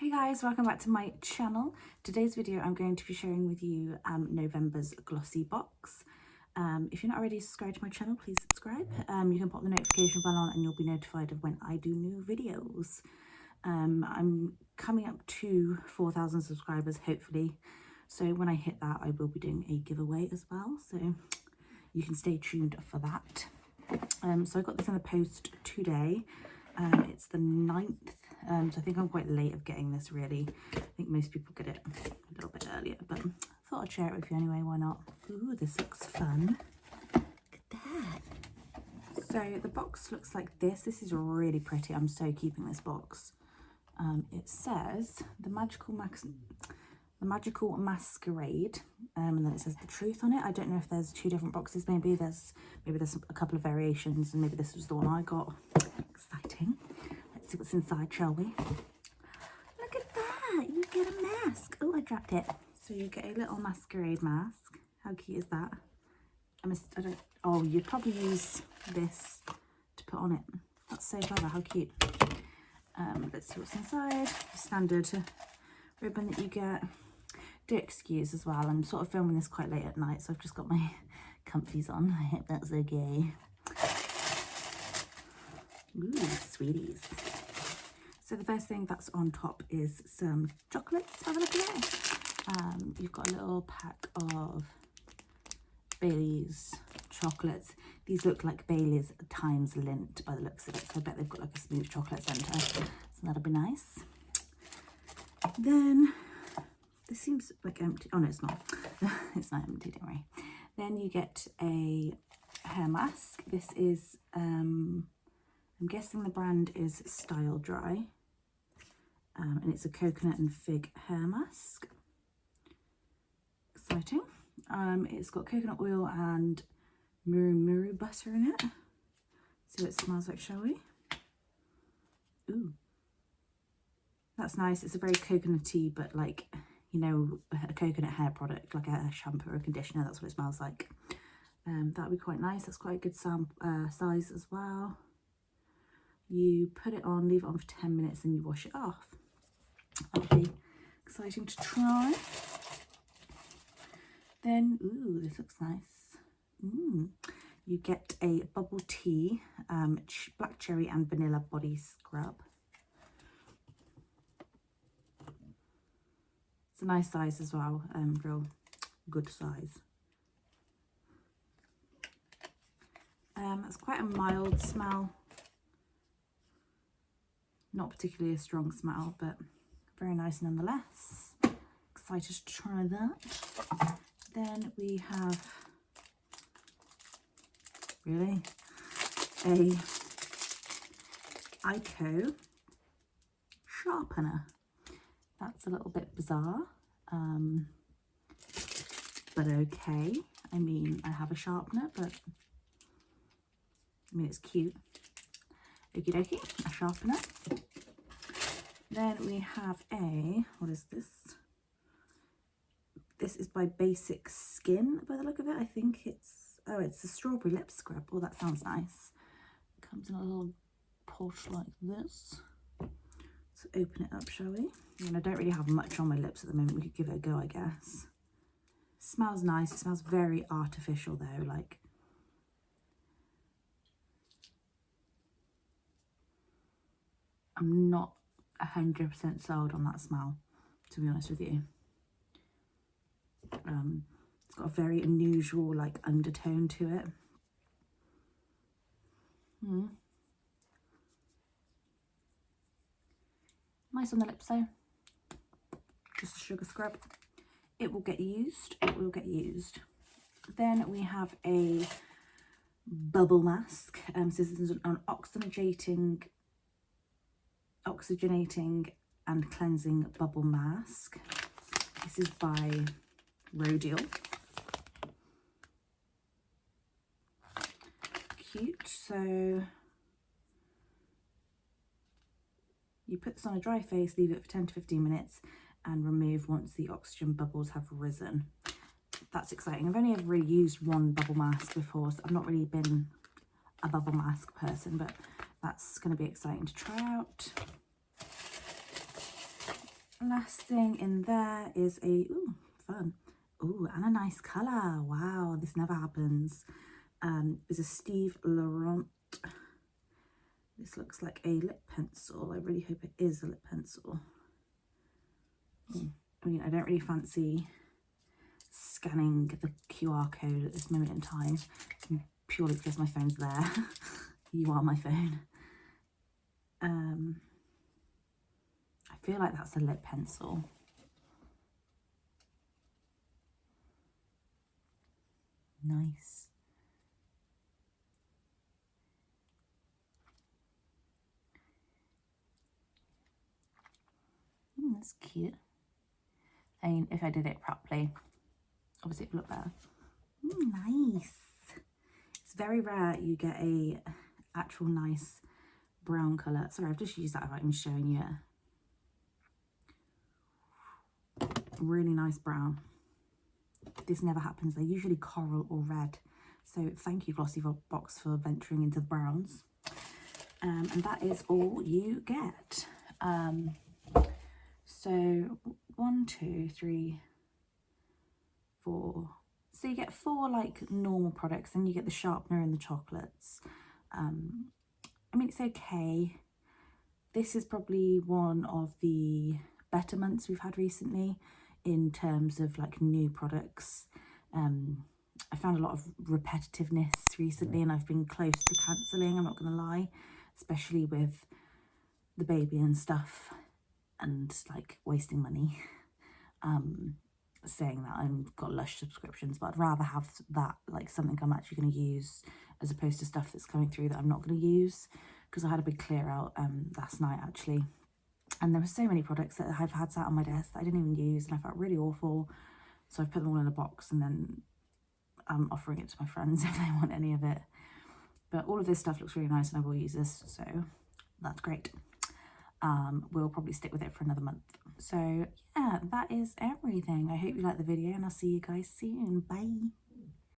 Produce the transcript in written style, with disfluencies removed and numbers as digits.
Hey guys, welcome back to my channel. Today's video I'm going to be sharing with you November's Glossy box. If you're not already subscribed to my channel, please subscribe. You can pop the notification bell on and you'll be notified of when I do new videos. I'm coming up to 4,000 subscribers hopefully, so when I hit that I will be doing a giveaway as well, so you can stay tuned for that. So I got this in the post today. It's the 9th, so I think I'm quite late of getting this really. I think most people get it a little bit earlier, but I thought I'd share it with you anyway, why not? Ooh, this looks fun. Look at that. So the box looks like this. This is really pretty. I'm so keeping this box. It says the magical masquerade, and then it says the truth on it. I don't know if there's two different boxes. Maybe there's a couple of variations, and maybe this was the one I got. Exciting. Let's see what's inside, shall we? Look at that, you get a mask. Oh, I dropped it. So you get a little masquerade mask. How cute is that? Oh, you'd probably use this to put on it. That's so clever. How cute. Let's see what's inside. Standard ribbon that you get. Do excuse as well, I'm sort of filming this quite late at night, so I've just got my comfies on. I hope that's okay. Ooh, sweeties. So the first thing that's on top is some chocolates. Have a look at it. You've got a little pack of Bailey's chocolates. These look like Bailey's times Lindt by the looks of it, so I bet they've got like a smooth chocolate centre, so that'll be nice. Then this seems like empty. Oh no, it's not. It's not empty, don't worry. Then you get a hair mask. This is I'm guessing the brand is Style Dry, and it's a coconut and fig hair mask. Exciting. It's got coconut oil and muru butter in it. See what it smells like, shall we? Ooh, that's nice. It's a very coconutty, but like, you know, a coconut hair product, like a shampoo or a conditioner. That's what it smells like. That'd be quite nice. That's quite a good size as well. You put it on, leave it on for 10 minutes, and you wash it off. That'll be exciting to try. Then, ooh, this looks nice. You get a bubble tea, black cherry and vanilla body scrub. It's a nice size as well, real good size. It's quite a mild smell. Not particularly a strong smell, but very nice nonetheless. Excited to try that. Then we have, really, a Ico sharpener. That's a little bit bizarre, but okay. I mean, I have a sharpener, but I mean, it's cute. Okie dokie, a sharpener. Then we have a, what is this? This is by Basic Skin by the look of it. I think it's, oh, it's a strawberry lip scrub. Oh, that sounds nice. It comes in a little pouch like this. So open it up, shall we? And I don't really have much on my lips at the moment. We could give it a go, I guess. Smells nice. It smells very artificial though, like. I'm not 100% sold on that smell, to be honest with you. It's got a very unusual like undertone to it. Nice on the lips though. Just a sugar scrub. It will get used. It will get used. Then we have a bubble mask. So this is an oxygenating and cleansing bubble mask. This is by Rodial. Cute. So you put this on a dry face, leave it for 10 to 15 minutes and remove once the oxygen bubbles have risen. That's exciting. I've only ever really used one bubble mask before, so I've not really been a bubble mask person, but that's going to be exciting to try out. Last thing in there is a, ooh, fun. Ooh, and a nice colour. Wow, this never happens. Is a Steve Laurent. This looks like a lip pencil. I really hope it is a lip pencil. I mean, I don't really fancy scanning the QR code at this moment in time, purely because my phone's there. You are my phone. I feel like that's a lip pencil. Nice. That's cute. I mean, if I did it properly, obviously it would look better. Nice. It's very rare you get a actual nice brown colour. Sorry, I've just used that without even showing you it. Really nice brown. This never happens. They're usually coral or red. So thank you, Glossy Box, for venturing into the browns. And that is all you get. So 1, 2, 3, 4. So you get 4 like normal products, and you get the sharpener and the chocolates. I mean, it's okay. This is probably one of the better months we've had recently in terms of like new products. I found a lot of repetitiveness recently, and I've been close to cancelling, I'm not going to lie, especially with the baby and stuff, and like wasting money. Saying that I've got Lush subscriptions, but I'd rather have that, like something I'm actually going to use, as opposed to stuff that's coming through that I'm not going to use, because I had a big clear out last night actually, and there were so many products that I've had sat on my desk that I didn't even use, and I felt really awful. So I've put them all in a box, and then I'm offering it to my friends if they want any of it. But all of this stuff looks really nice, and I will use this, so that's great. We'll probably stick with it for another month. So yeah, that is everything. I hope you liked the video, and I'll see you guys soon. Bye.